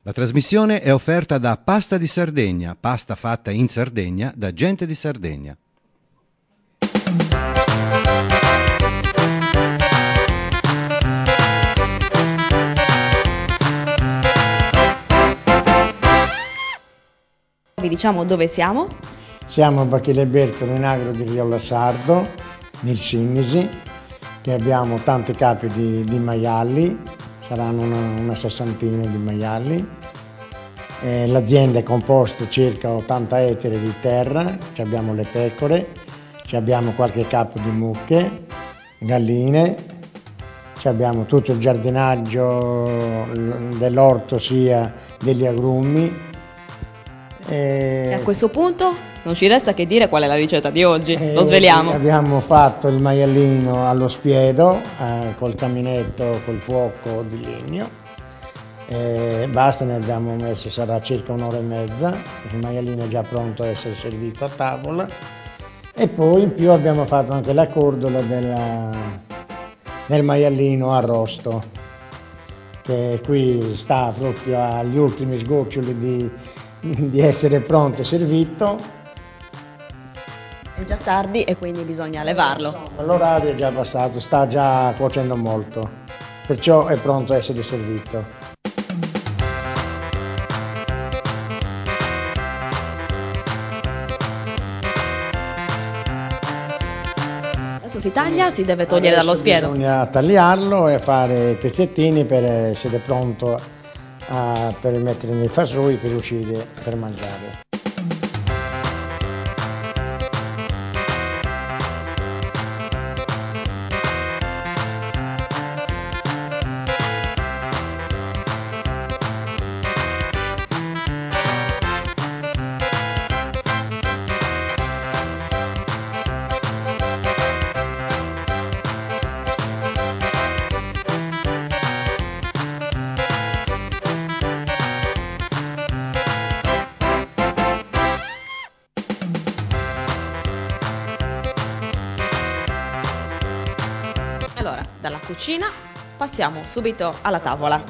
La trasmissione è offerta da Pasta di Sardegna, pasta fatta in Sardegna da gente di Sardegna. Vi diciamo dove siamo? Siamo a Bachille Bertolo in agro di Riola Sardo, nel Sinisi, che abbiamo tanti capi di maiali, saranno una sessantina di maiali. L'azienda è composta circa 80 ettari di terra, abbiamo le pecore, abbiamo qualche capo di mucche, galline, abbiamo tutto il giardinaggio dell'orto sia degli agrumi. E a questo punto non ci resta che dire qual è la ricetta di oggi, lo sveliamo. Abbiamo fatto il maialino allo spiedo, col caminetto, col fuoco di legno, basta, ne abbiamo messo, sarà circa un'ora e mezza, il maialino è già pronto a essere servito a tavola, e poi in più abbiamo fatto anche la cordola del maialino arrosto, che qui sta proprio agli ultimi sgoccioli di essere pronto e servito. È già tardi e quindi bisogna levarlo. L'orario è già passato, sta già cuocendo molto, perciò è pronto a essere servito. Adesso si taglia, si deve togliere dallo spiedo. Bisogna tagliarlo e fare i pezzettini per essere pronto per mettere nei fasoi per uscire per mangiare. Allora, dalla cucina passiamo subito alla tavola.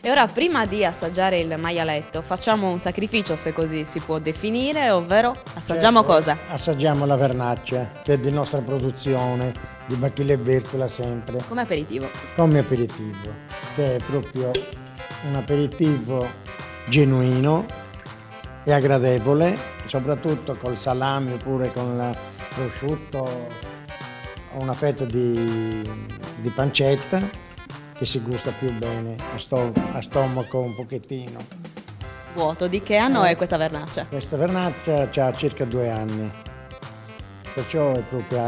E ora, prima di assaggiare il maialetto, facciamo un sacrificio, se così si può definire, ovvero assaggiamo cosa? Assaggiamo la vernaccia, che è di nostra produzione, di Bachille Bertola sempre. Come aperitivo. Come aperitivo, che è proprio un aperitivo genuino e agradevole, soprattutto col salame oppure con il prosciutto, una fetta di pancetta che si gusta più bene a stomaco un pochettino. Vuoto, di che anno è questa vernaccia? Questa vernaccia ha circa 2 anni, perciò è proprio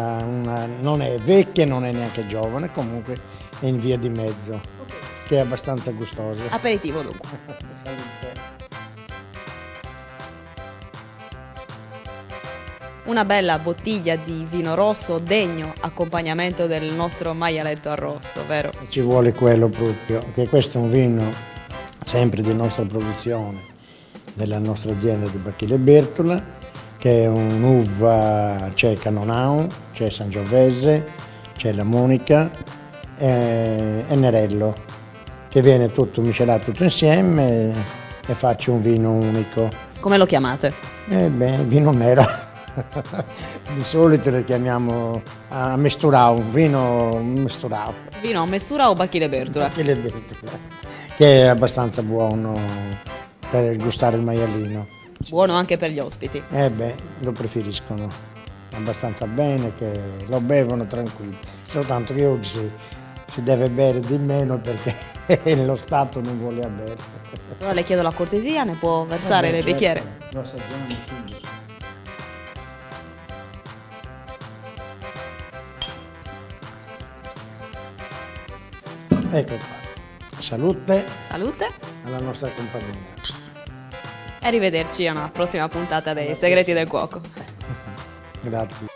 non è vecchia, non è neanche giovane, comunque è in via di mezzo, che è abbastanza gustosa. Aperitivo dunque. Salute. Una bella bottiglia di vino rosso, degno accompagnamento del nostro maialetto arrosto, vero? Ci vuole quello proprio, che questo è un vino sempre di nostra produzione, della nostra azienda di Bachille Bertola, che è un'uva ceca Nonau, c'è Sangiovese, c'è la Monica e Nerello, che viene tutto miscelato tutto insieme e faccio un vino unico. Come lo chiamate? Vino nero. Di solito lo chiamiamo a mesturau, vino mesturau. Vino a mestura o Bachille Bertola? Bachille Bertola, che è abbastanza buono per gustare il maialino. Buono anche per gli ospiti. Lo preferiscono abbastanza bene, che lo bevono tranquilli, soltanto che oggi si deve bere di meno perché lo Stato non vuole bere. Allora le chiedo la cortesia, ne può versare nel bicchiere? Lo assaggiamo subito. Ecco qua, salute alla nostra compagnia. E arrivederci a una prossima puntata dei Segreti del Cuoco. Grazie.